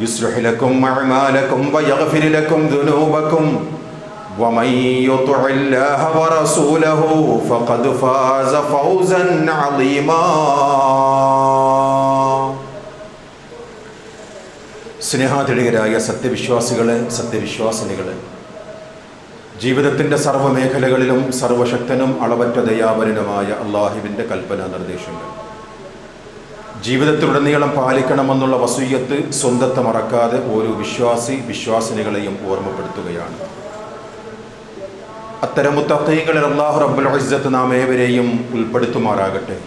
يصلح لكم أعمالكم ويغفر لكم ذنوبكم ومن يطع الله ورسوله فقد فاز فوزا عظيما. സ്നേഹാതിഥികരായ സത്യവിശ്വാസികളെ, സത്യവിശ്വാസിനികളെ, ജീവിതത്തിൻ്റെ സർവ്വമേഖലകളിലും സർവശക്തനും അളവറ്റ ദയാവരനുമായ അള്ളാഹുവിൻ്റെ കൽപ്പനാ നിർദ്ദേശങ്ങൾ ജീവിതത്തിലുടനീളം പാലിക്കണമെന്നുള്ള വസീയത്ത് സ്വന്തത്തെ മറക്കാതെ ഓരോ വിശ്വാസിനികളെയും ഓർമ്മപ്പെടുത്തുകയാണ്. അത്തരം മുത്തഖീങ്ങളിൽ അല്ലാഹു റബ്ബുൽ ഇസ്സത്ത് നാം ഏവരെയും ഉൾപ്പെടുത്തുമാറാകട്ടെ.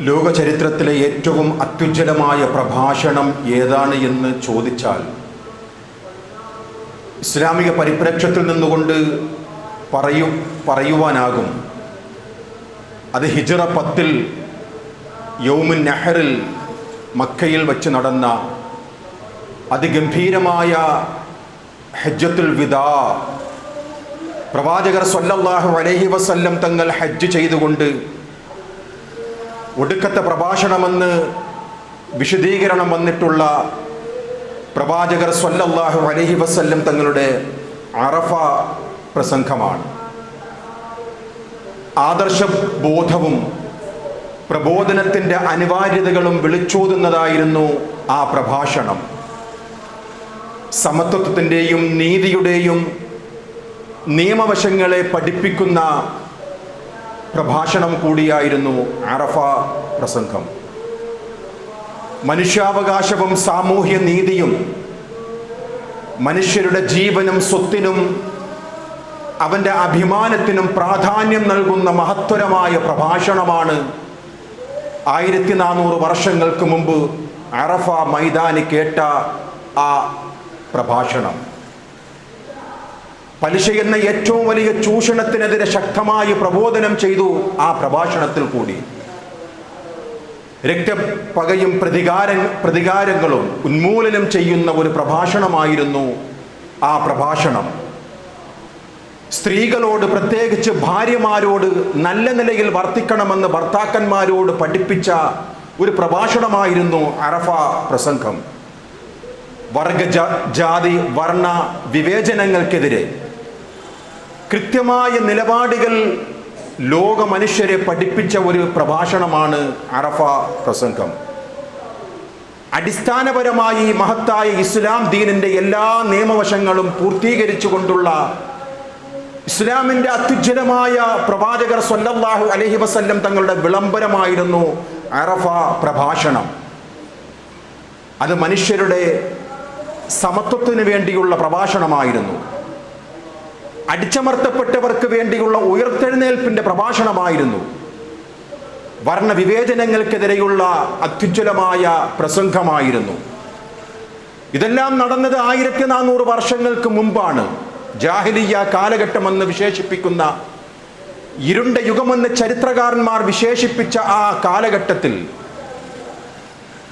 ലോക ചരിത്രത്തിലെ ഏറ്റവും അത്യുജ്വലമായ പ്രഭാഷണം ഏതാണ് എന്ന് ചോദിച്ചാൽ ഇസ്ലാമിക പരിപ്രേക്ഷ്യത്തിൽ നിന്നുകൊണ്ട് പറയുവാനാകും, അത് ഹിജ്റ 10 യൗമുൻ നഹറിൽ മക്കയിൽ വച്ച് നടന്ന അതിഗംഭീരമായ ഹജ്ജത്തുൽ വിദാ. പ്രവാചകർ സ്വല്ലല്ലാഹു അലൈഹി വസല്ലം തങ്ങൾ ഹജ്ജ് ചെയ്തുകൊണ്ട് ഒടുക്കത്തെ പ്രഭാഷണമെന്ന് വിശദീകരണം വന്നിട്ടുള്ള പ്രവാചകർ സ്വല്ലല്ലാഹു അലൈഹി വസല്ലം തങ്ങളുടെ അറഫ പ്രസംഗമാണ്. ആദർശബോധവും പ്രബോധനത്തിൻ്റെ അനിവാര്യതകളും വിളിച്ചോതുന്നതായിരുന്നു ആ പ്രഭാഷണം. സമത്വത്തിൻ്റെയും നീതിയുടെയും നിയമവശങ്ങളെ പഠിപ്പിക്കുന്ന പ്രഭാഷണം കൂടിയായിരുന്നു അറഫ പ്രസംഗം. മനുഷ്യാവകാശവും സാമൂഹ്യ നീതിയും മനുഷ്യരുടെ ജീവനും സ്വത്തിനും അവൻ്റെ അഭിമാനത്തിനും പ്രാധാന്യം നൽകുന്ന മഹത്തരമായ പ്രഭാഷണമാണ് 1400 വർഷങ്ങൾക്ക് മുമ്പ് അറഫ മൈതാനി കേട്ട ആ പ്രഭാഷണം. പലിശ എന്ന ഏറ്റവും വലിയ ചൂഷണത്തിനെതിരെ ശക്തമായി പ്രബോധനം ചെയ്തു ആ പ്രഭാഷണത്തിൽ കൂടി. രക്തപ്പകയും പ്രതികാരങ്ങളും ഉന്മൂലനം ചെയ്യുന്ന ഒരു പ്രഭാഷണമായിരുന്നു ആ പ്രഭാഷണം. സ്ത്രീകളോട്, പ്രത്യേകിച്ച് ഭാര്യമാരോട് നല്ല നിലയിൽ വർത്തിക്കണമെന്ന് ഭർത്താക്കന്മാരോട് പഠിപ്പിച്ച ഒരു പ്രഭാഷണമായിരുന്നു അറഫ പ്രസംഗം. വർഗ, ജാതി, വർണ്ണ വിവേചനങ്ങൾക്കെതിരെ കൃത്യമായ നിലപാടുകൾ ലോക മനുഷ്യരെ പഠിപ്പിച്ച ഒരു പ്രഭാഷണമാണ് അറഫ പ്രസംഗം. അടിസ്ഥാനപരമായി മഹത്തായ ഇസ്ലാം ദീനിൻ്റെ എല്ലാ നിയമവശങ്ങളും പൂർത്തീകരിച്ചുകൊണ്ടുള്ള ഇസ്ലാമിൻ്റെ അത്യുജ്വലമായ പ്രവാചകർ സ്വല്ലല്ലാഹു അലൈഹി വസല്ലം തങ്ങളുടെ വിളംബരമായിരുന്നു അറഫ പ്രഭാഷണം. അത് മനുഷ്യരുടെ സമത്വത്തിന് വേണ്ടിയുള്ള പ്രഭാഷണമായിരുന്നു. അടിച്ചമർത്തപ്പെട്ടവർക്ക് വേണ്ടിയുള്ള ഉയർത്തെഴുന്നേൽപ്പിൻ്റെ പ്രഭാഷണമായിരുന്നു. വർണ്ണവിവേചനങ്ങൾക്കെതിരെയുള്ള അത്യുജ്വലമായ പ്രസംഗമായിരുന്നു. ഇതെല്ലാം നടന്നത് 1400 വർഷങ്ങൾക്ക് മുമ്പാണ്. ജാഹിലിയ്യ കാലഘട്ടമെന്ന് വിശേഷിപ്പിക്കുന്ന, ഇരുണ്ട യുഗമെന്ന് ചരിത്രകാരന്മാർ വിശേഷിപ്പിച്ച ആ കാലഘട്ടത്തിൽ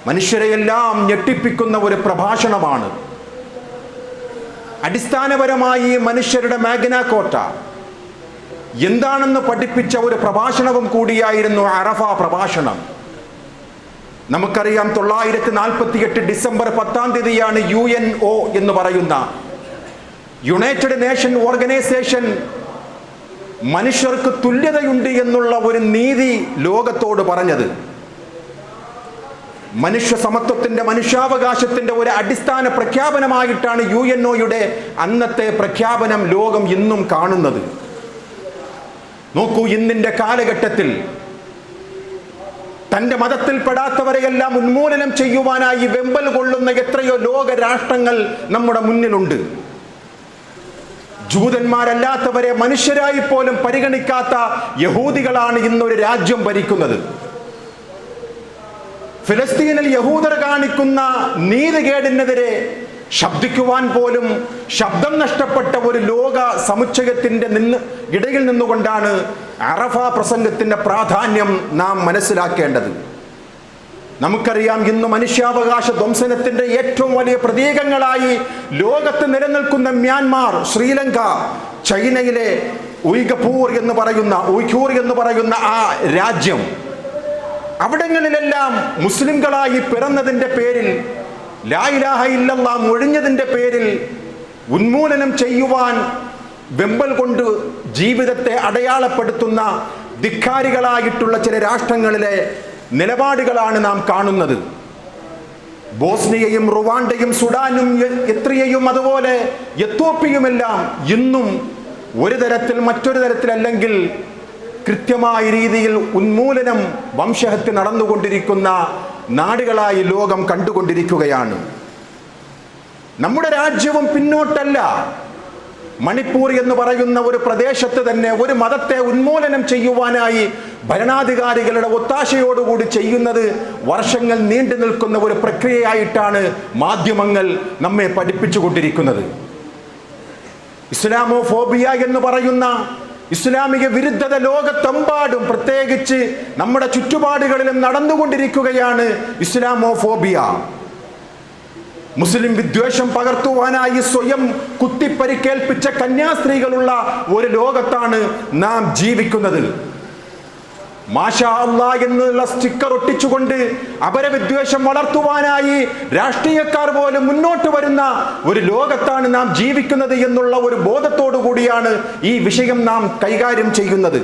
മനുഷ്യരെയെല്ലാം ഞെട്ടിപ്പിക്കുന്ന ഒരു പ്രഭാഷണമാണ്. അടിസ്ഥാനപരമായി മനുഷ്യരുടെ മാഗ്ന കോട്ട എന്താണെന്ന് പഠിപ്പിച്ച ഒരു പ്രഭാഷണവും കൂടിയായിരുന്നു അറഫ പ്രഭാഷണം. നമുക്കറിയാം, 948 ഡിസംബർ 10 UNO എന്ന് പറയുന്ന യുണൈറ്റഡ് നേഷൻ ഓർഗനൈസേഷൻ മനുഷ്യർക്ക് തുല്യതയുണ്ട് എന്നുള്ള ഒരു നീതി ലോകത്തോട് പറഞ്ഞത്. മനുഷ്യ സമത്വത്തിൻ്റെ, മനുഷ്യാവകാശത്തിൻ്റെ ഒരു അടിസ്ഥാന പ്രഖ്യാപനമായിട്ടാണ് UNOയുടെ അന്നത്തെ പ്രഖ്യാപനം ലോകം ഇന്നും കാണുന്നത്. നോക്കൂ, ഇന്നിൻ്റെ കാലഘട്ടത്തിൽ തൻ്റെ മതത്തിൽപ്പെടാത്തവരെയെല്ലാം ഉന്മൂലനം ചെയ്യുവാനായി വെമ്പൽ കൊള്ളുന്ന എത്രയോ ലോക രാഷ്ട്രങ്ങൾ നമ്മുടെ മുന്നിലുണ്ട്. ജൂതന്മാരല്ലാത്തവരെ മനുഷ്യരായി പോലും പരിഗണിക്കാത്ത യഹൂദികളാണ് ഇന്നൊരു രാജ്യം ഭരിക്കുന്നത്. ഫലസ്തീനിൽ യഹൂദർ കാണിക്കുന്ന നീതികേടിനെതിരെ ശബ്ദിക്കുവാൻ പോലും ശബ്ദം നഷ്ടപ്പെട്ട ഒരു ലോക സമുച്ചയത്തിൻ്റെ ഇടയിൽ നിന്നുകൊണ്ടാണ് അറഫ പ്രസംഗത്തിൻ്റെ പ്രാധാന്യം നാം മനസ്സിലാക്കേണ്ടത്. നമുക്കറിയാം, ഇന്ന് മനുഷ്യാവകാശ ധ്വംസനത്തിൻ്റെ ഏറ്റവും വലിയ പ്രതീകങ്ങളായി ലോകത്ത് നിലനിൽക്കുന്ന മ്യാൻമാർ, ശ്രീലങ്ക, ചൈനയിലെ ഉയ്ഘൂർ എന്ന് പറയുന്ന ആ രാജ്യം അവിടങ്ങളിലെല്ലാം മുസ്ലിംകളായി പിറന്നതിൻ്റെ പേരിൽ, ലാ ഇലാഹ ഇല്ലല്ലാഹ് മൊഴിഞ്ഞതിൻ്റെ പേരിൽ ഉന്മൂലനം ചെയ്യുവാൻ വെമ്പൽ കൊണ്ട് ജീവിതത്തെ അടയാളപ്പെടുത്തുന്ന ധിക്കാരികളായിട്ടുള്ള ചില രാഷ്ട്രങ്ങളിലെ നിലപാടുകളാണ് നാം കാണുന്നത്. ബോസ്നിയയും റുവാണ്ടയും സുഡാനും എത്രിയയും അതുപോലെ എത്യോപ്യയുമെല്ലാം ഇന്നും ഒരു തരത്തിൽ മറ്റൊരു തരത്തിലല്ലെങ്കിൽ കൃത്യമായ രീതിയിൽ ഉന്മൂലനം വംശഹത്യ നടന്നുകൊണ്ടിരിക്കുന്ന നാടുകളായി ലോകം കണ്ടുകൊണ്ടിരിക്കുകയാണ്. നമ്മുടെ രാജ്യവും പിന്നോട്ടല്ല. മണിപ്പൂർ എന്ന് പറയുന്ന ഒരു പ്രദേശത്ത് തന്നെ ഒരു മതത്തെ ഉന്മൂലനം ചെയ്യുവാനായി ഭരണാധികാരികളുടെ ഒത്താശയോടുകൂടി ചെയ്യുന്നത് വർഷങ്ങൾ നീണ്ടു നിൽക്കുന്ന ഒരു പ്രക്രിയയായിട്ടാണ് മാധ്യമങ്ങൾ നമ്മെ പഠിപ്പിച്ചുകൊണ്ടിരിക്കുന്നത്. ഇസ്ലാമോഫോബിയ എന്ന് പറയുന്ന ഇസ്ലാമിക വിരുദ്ധത ലോകത്തെമ്പാടും പ്രത്യേകിച്ച് നമ്മുടെ ചുറ്റുപാടുകളിലും നടന്നുകൊണ്ടിരിക്കുകയാണ്. ഇസ്ലാമോഫോബിയ മുസ്ലിം വിദ്വേഷം പകർത്തുവാനായി സ്വയം കുത്തിപ്പരിക്കേൽപ്പിച്ച കന്യാസ്ത്രീകളുള്ള ഒരു ലോകത്താണ് നാം ജീവിക്കുന്നത്. മാഷാ അല്ലാഹ് എന്നുള്ള സ്റ്റിക്കർ ഒട്ടിച്ചുകൊണ്ട് അപരവിദ്വേഷം വളർത്തുവാനായി രാഷ്ട്രീയക്കാർ പോലും മുന്നോട്ട് വരുന്ന ഒരു ലോകത്താണ് നാം ജീവിക്കുന്നത് എന്നുള്ള ഒരു ബോധത്തോടു കൂടിയാണ് ഈ വിഷയം നാം കൈകാര്യം ചെയ്യുന്നത്.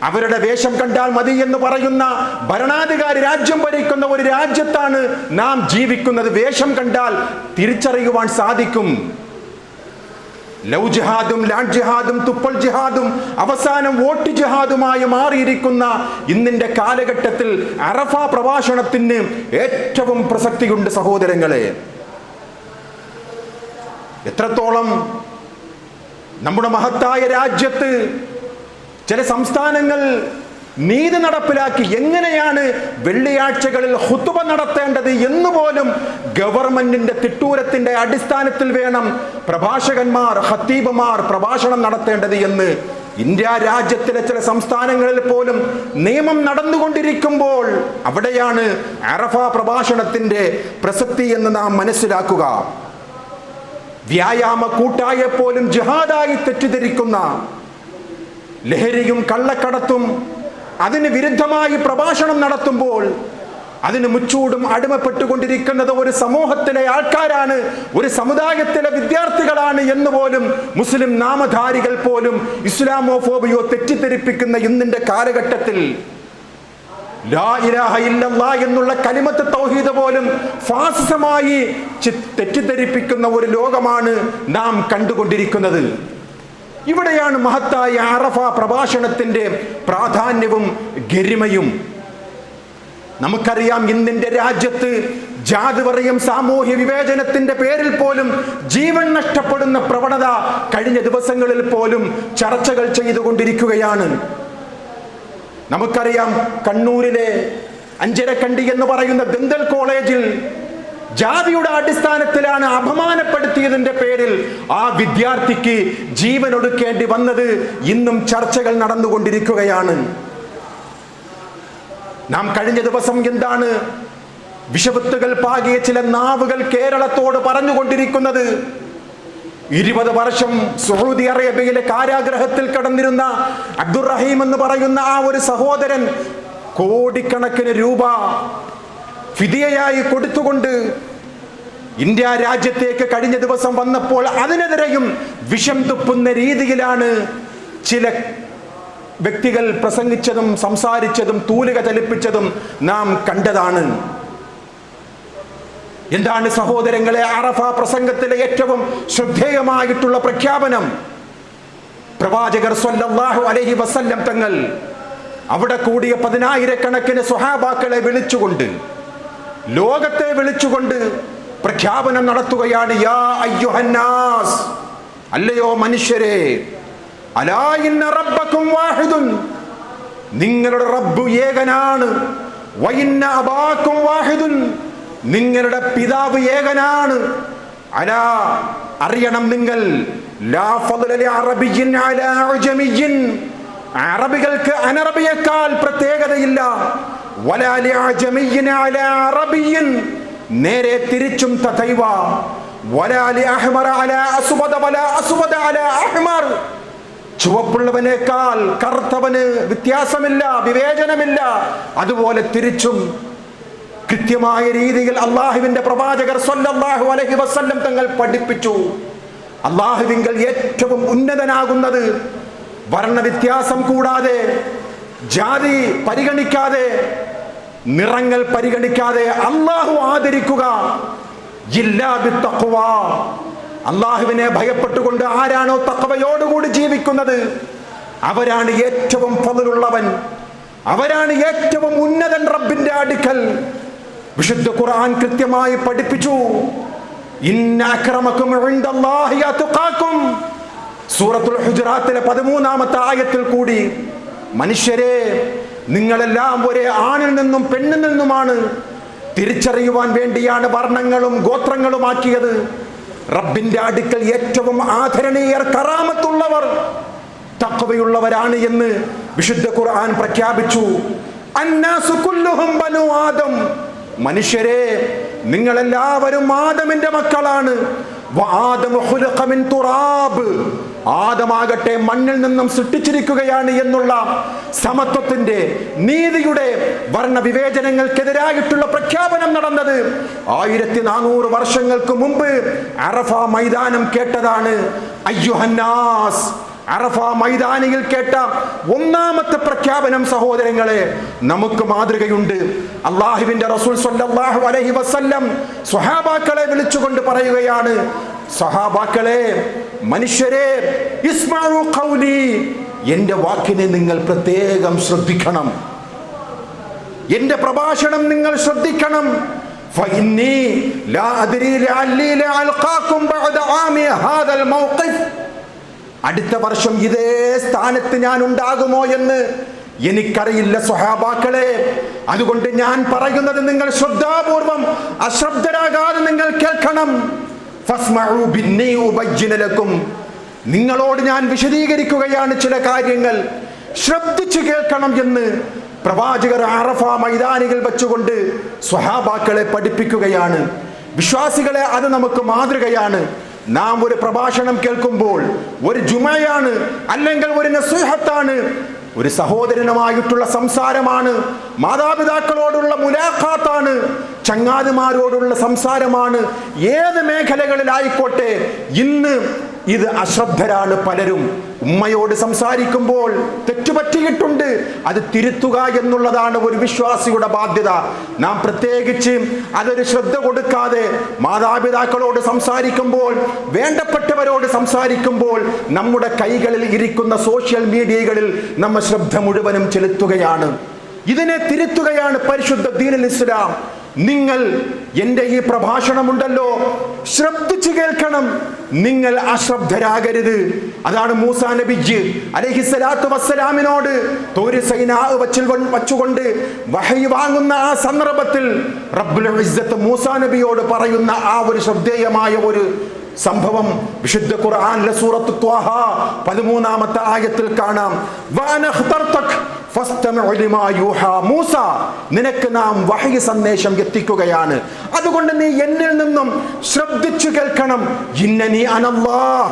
അവരുടെ വേഷം കണ്ടാൽ മതി എന്ന് പറയുന്ന ഭരണാധികാരി രാജ്യം ഭരിക്കുന്ന ഒരു രാജ്യത്താണ് നാം ജീവിക്കുന്നത്. വേഷം കണ്ടാൽ തിരിച്ചറിയുവാൻ സാധിക്കും. ലവ് ജിഹാദും ലാൻഡ് ജിഹാദും തുപ്പൽ ജിഹാദും അവസാനം വോട്ട് ജിഹാദുമായി മാറിയിരിക്കുന്ന ഇന്നിന്റെ കാലഘട്ടത്തിൽ അറഫ പ്രഭാഷണത്തിന് ഏറ്റവും പ്രസക്തിയുണ്ട് സഹോദരങ്ങളെ. എത്രത്തോളം നമ്മുടെ മഹത്തായ രാജ്യത്ത് ചില സംസ്ഥാനങ്ങൾ നീതി നടപ്പിലാക്കി എങ്ങനെയാണ് വെള്ളിയാഴ്ചകളിൽ ഖുതുബ നടത്തേണ്ടത് എന്നുപോലും ഗവൺമെന്റിന്റെ തിട്ടൂരത്തിന്റെ അടിസ്ഥാനത്തിൽ വേണം പ്രഭാഷകന്മാർ ഖത്തീബുമാർ പ്രഭാഷണം നടത്തേണ്ടത് എന്ന് ഇന്ത്യ രാജ്യത്തിലെ ചില സംസ്ഥാനങ്ങളിൽ പോലും നിയമം നടന്നുകൊണ്ടിരിക്കുമ്പോൾ അവിടെയാണ് അറഫ പ്രഭാഷണത്തിന്റെ പ്രസക്തി എന്ന് നാം മനസ്സിലാക്കുക. വ്യായാമ കൂട്ടായെ പോലും ജിഹാദായി തെറ്റിദ്ധരിക്കുന്ന, ലഹരിയും കള്ളക്കടത്തും അതിന് വിരുദ്ധമായി പ്രഭാഷണം നടത്തുമ്പോൾ അതിന് മുച്ചൂടും അടിമപ്പെട്ടുകൊണ്ടിരിക്കുന്നത് ഒരു സമൂഹത്തിലെ ആൾക്കാരാണ്, ഒരു സമുദായത്തിലെ വിദ്യാർത്ഥികളാണ് എന്ന് പോലും മുസ്ലിം നാമധാരികൾ പോലും ഇസ്ലാമോഫോബിയോ തെറ്റിദ്ധരിപ്പിക്കുന്ന ഇന്നിന്റെ കാലഘട്ടത്തിൽ ലാ ഇലാഹ ഇല്ലല്ലാഹ് എന്നുള്ള കലിമത്ത് തൗഹീദ് പോലും ഫാസിസമായി തെറ്റിദ്ധരിപ്പിക്കുന്ന ഒരു ലോകമാണ് നാം കണ്ടുകൊണ്ടിരിക്കുന്നത്. ഇവിടെയാണ് മഹത്തായ അറഫ പ്രഭാഷണത്തിന്റെ പ്രാധാന്യവും ഗരിമയും. നമുക്കറിയാം ഇന്നിന്റെ രാജ്യത്ത് ജാതിപറയും സാമൂഹ്യ വിവേചനത്തിന്റെ പേരിൽ പോലും ജീവൻ നഷ്ടപ്പെടുന്ന പ്രവണത കഴിഞ്ഞ ദിവസങ്ങളിൽ പോലും ചർച്ചകൾ ചെയ്തുകൊണ്ടിരിക്കുകയാണ്. നമുക്കറിയാം കണ്ണൂരിലെ അഞ്ചരക്കണ്ടി എന്ന് പറയുന്ന ദന്തൽ കോളേജിൽ ജാതിയുടെ അടിസ്ഥാനത്തിലാണ് അപമാനപ്പെടുത്തിയതിന്റെ പേരിൽ ആ വിദ്യാർത്ഥിക്ക് ജീവൻ ഒടുക്കേണ്ടി വന്നത് ഇന്നും ചർച്ചകൾ നടന്നുകൊണ്ടിരിക്കുകയാണ്. നാം കഴിഞ്ഞ ദിവസം എന്താണ് വിഷവത്തുകൾ പാകിയ ചില നാവുകൾ കേരളത്തോട് പറഞ്ഞുകൊണ്ടിരിക്കുന്നത്? 20 വർഷം സൗദി അറേബ്യയിലെ കാരാഗ്രഹത്തിൽ കിടന്നിരുന്ന അബ്ദുറഹീം എന്ന് പറയുന്ന ആ ഒരു സഹോദരൻ കോടിക്കണക്കിന് രൂപ ഫിദിയയായി കൊടുത്തുകൊണ്ട് ഇന്ത്യ രാജ്യത്തേക്ക് കഴിഞ്ഞ ദിവസം വന്നപ്പോൾ അതിനെതിരെയും വിഷം തുപ്പുന്ന രീതിയിലാണ് ചില വ്യക്തികൾ പ്രസംഗിച്ചതും സംസാരിച്ചതും തൂലിക ചലിപ്പിച്ചതും നാം കണ്ടതാണ്. എന്താണ് സഹോദരങ്ങളെ അറഫ പ്രസംഗത്തിലെ ഏറ്റവും ശ്രദ്ധേയമായിട്ടുള്ള പ്രഖ്യാപനം? പ്രവാചകർ സ്വല്ലല്ലാഹു അലൈഹി വസല്ലം തങ്ങൾ അവിടെ കൂടിയ 10,000 സ്വഹാബാക്കളെ വിളിച്ചുകൊണ്ട്, ലോകത്തെ വിളിച്ചുകൊണ്ട് പ്രഖ്യാപനം നടത്തുകയാണ്. യാ അയ്യുഹന്നാസ്, അല്ലയോ മനുഷ്യരെ, അലാ ഇന്ന റബ്ബക്കും വാഹിദുൻ, നിങ്ങളുടെ റബ്ബ് ഏകനാണ്. വഇന്ന അബാക്കും വാഹിദുൻ, നിങ്ങളുടെ പിതാവ് ഏകനാണ്. അലാ, അറിയണം നിങ്ങൾ, ലാ ഫളല ലിഅറബിയ്യിൻ അലാ അജമിയ്യിൻ, അറബികൾക്ക് അനറബിയേക്കാൾ പ്രത്യേകതയില്ല. വലാ ലിഅജമിയ്യിൻ അലാ അറബിയ്യിൻ, നേരെ തിരിച്ചും തഥൈവ. വലാ ലിഅഹ്മറ അലാ അസ്വദ വലാ അസ്വദ അലാ അഹ്മർ, ചുവപ്പുള്ളവനേക്കാൾ കറുത്തവന് വ്യത്യാസമില്ല, വിവേചനമില്ല. അതുപോലെ തിരിച്ചും കൃത്യമായ രീതിയിൽ അള്ളാഹുവിന്റെ പ്രവാചകർ സ്വല്ലല്ലാഹു അലൈഹി വസല്ലം തങ്ങൾ പഠിപ്പിച്ചു. അള്ളാഹുവിങ്കൽ ഏറ്റവും ഉന്നതനാകുന്നത് വർണ്ണവ്യത്യാസം കൂടാതെ, ജാതി പരിഗണിക്കാതെ, നിറങ്ങൾ പരിഗണിക്കാതെ അള്ളാഹു ആദരിക്കുക. ഇല്ലാ ബിത്തഖ്വാ, അള്ളാഹുവിനെ ഭയപ്പെട്ടുകൊണ്ട് ആരാണോ തഖ്വയോടുകൂടി ജീവിക്കുന്നത് അവരാണ് ഏറ്റവും ഫളലുള്ളവൻ, അവരാണ് ഏറ്റവും ഉന്നതൻ റബ്ബിന്റെ അടുക്കൽ. വിശുദ്ധ ഖുർആൻ കൃത്യമായി പഠിപ്പിച്ചു, ഇന്ന അക്രമക്കും ഇൻദല്ലാഹി അത്ഖാക്കും. സൂറത്തുൽ ഹുജറാത്തിലെ 13-ാമത്തെ ആയത്തിൽ കൂടി, മനുഷ്യരെ നിങ്ങളെല്ലാം ഒരേ ആണിൽ നിന്നും പെണ്ണിൽ നിന്നുമാണ്, തിരിച്ചറിയുവാൻ വേണ്ടിയാണ് വർണ്ണങ്ങളും ഗോത്രങ്ങളുമാക്കിയത്. റബ്ബിന്റെ അടുക്കൽ ഏറ്റവും ആദരണീയർ, കറാമത്തുള്ളവർ തഖ്വയുള്ളവരാണ് എന്ന് വിശുദ്ധ ഖുർആൻ പ്രഖ്യാപിച്ചു. അന്നാസു കുല്ലുഹും ബനു ആദം, മനുഷ്യരെ നിങ്ങളെല്ലാവരും ആദമിന്റെ മക്കളാണ്. വആദമു ഖുലിഖ മിൻ തുറാബ്, ആദമാകട്ടെ മണ്ണിൽ നിന്നും സൃഷ്ടിച്ചിരിക്കുകയാണ് എന്നുള്ള സമത്വത്തിന്റെ, നീതിയുടെ, വർണ്ണവിവേചനങ്ങൾക്കെതിരായിട്ടുള്ള പ്രഖ്യാപനം നടന്നത് 1400 വർഷങ്ങൾക്ക് മുമ്പ് അറഫ മൈതാനം കേട്ടതാണ്. അയ്യുഹന്നാസ്, അറഫ മൈതാനിയിൽ കേട്ട ഒന്നാമത്തെ പ്രഖ്യാപനം സഹോദരങ്ങളെ നമുക്ക് മാതൃകയുണ്ട്. അള്ളാഹുവിന്റെ റസൂൽ സ്വല്ലല്ലാഹു അലൈഹി വസല്ലം സ്വഹാബാക്കളെ വിളിച്ചുകൊണ്ട് പറയുകയാണ്, സ്വഹാബാക്കളെ, മനുഷ്യരെ, ഇസ്മഉ ഖൗലി, എന്റെ വാക്കിനെ നിങ്ങൾ പ്രത്യേകം ശ്രദ്ധിക്കണം, എന്റെ പ്രഭാഷണം നിങ്ങൾ ശ്രദ്ധിക്കണം. ഫഇന്നി ലാ അദ്രി ലഅല്ലി ലഅൽഖാകും ബഅദ ആമി ഹാദൽ മൗഖിഫ്, അടുത്ത വർഷം ഇതേ സ്ഥാനത്ത് ഞാൻ ഉണ്ടാകുമോ എന്ന് എനിക്കറിയില്ല സ്വഹാബാക്കളെ. അതുകൊണ്ട് ഞാൻ പറയുന്നത് നിങ്ങൾ ശ്രദ്ധാപൂർവം, അശ്രദ്ധരാകാതെ നിങ്ങൾ കേൾക്കണം. ഫസ്മഉ ബിന്നി ഉബയ്യിന ലക്കും, നിങ്ങളോട് ഞാൻ വിശദീകരിക്കുകയാണ് ചില കാര്യങ്ങൾ, ശ്രദ്ധിച്ചു കേൾക്കണം എന്ന് പ്രവാചകർ അറഫ മൈതാനികൾ വെച്ചുകൊണ്ട് സ്വഹാബാക്കളെ പഠിപ്പിക്കുകയാണ്. വിശ്വാസികളെ, അത് നമുക്ക് മാതൃകയാണ്. നാം ഒരു പ്രഭാഷണം കേൾക്കുമ്പോൾ, ഒരു ജുമയാണ്, അല്ലെങ്കിൽ ഒരു നസീഹത്താണ്, ഒരു സഹോദരനുമായിട്ടുള്ള സംസാരമാണ്, മാതാപിതാക്കളോടുള്ള മുലാഖാത്താണ്, ചങ്ങാതിമാരോടുള്ള സംസാരമാണ്, ഏത് മേഖലകളിലായിക്കോട്ടെ, ഇന്ന് ഇത് അശ്രദ്ധരാണ് പലരും. ഉമ്മയോട് സംസാരിക്കുമ്പോൾ തെറ്റുപറ്റിയിട്ടുണ്ട്, അത് തിരുത്തുക എന്നുള്ളതാണ് ഒരു വിശ്വാസിയുടെ ബാധ്യത. നാം പ്രത്യേകിച്ച് അതൊരു ശ്രദ്ധ കൊടുക്കാതെ മാതാപിതാക്കളോട് സംസാരിക്കുമ്പോൾ, വേണ്ടപ്പെട്ടവരോട് സംസാരിക്കുമ്പോൾ നമ്മുടെ കൈകളിൽ ഇരിക്കുന്ന സോഷ്യൽ മീഡിയകളിൽ നമ്മ ശ്രദ്ധ മുഴുവനും ചെലുത്തുകയാണ്. ഇതിനെ തിരുത്തുകയാണ് പരിശുദ്ധ ദീനുൽ ഇസ്ലാം. നിങ്ങൾ എൻ്റെ ഈ പ്രഭാഷണമുണ്ടല്ലോ, ശ്രദ്ധിച്ചു കേൾക്കണം, നിങ്ങൾ അശ്രദ്ധരാകരുത്. അതാണ് മൂസാ നബി അലൈഹിസ്സലാത്തു വസ്സലാമിനോട് തൂർ സൈനാ വച്ചുകൊണ്ട് വഹയി വാങ്ങുന്ന ആ സന്ദർഭത്തിൽ റബ്ബുൽ ഇസ്സത്ത് മൂസാ നബിയോട് പറയുന്ന ആ ഒരു ശ്രദ്ധേയമായ ഒരു സംഭവം വിശുദ്ധ ഖുർആനിലെ സൂറത്ത് ത്വാഹ 13-ാമത്തെ ആയത്തിൽ കാണാം. മൂസ, നിനക്ക് നാം വഹയി സന്ദേശം എത്തിക്കുകയാണ്, അതുകൊണ്ട് നീ എന്നിൽ നിന്നും ശ്രദ്ധിച്ചു കേൾക്കണം. ഇന്നനി അനല്ലാഹ്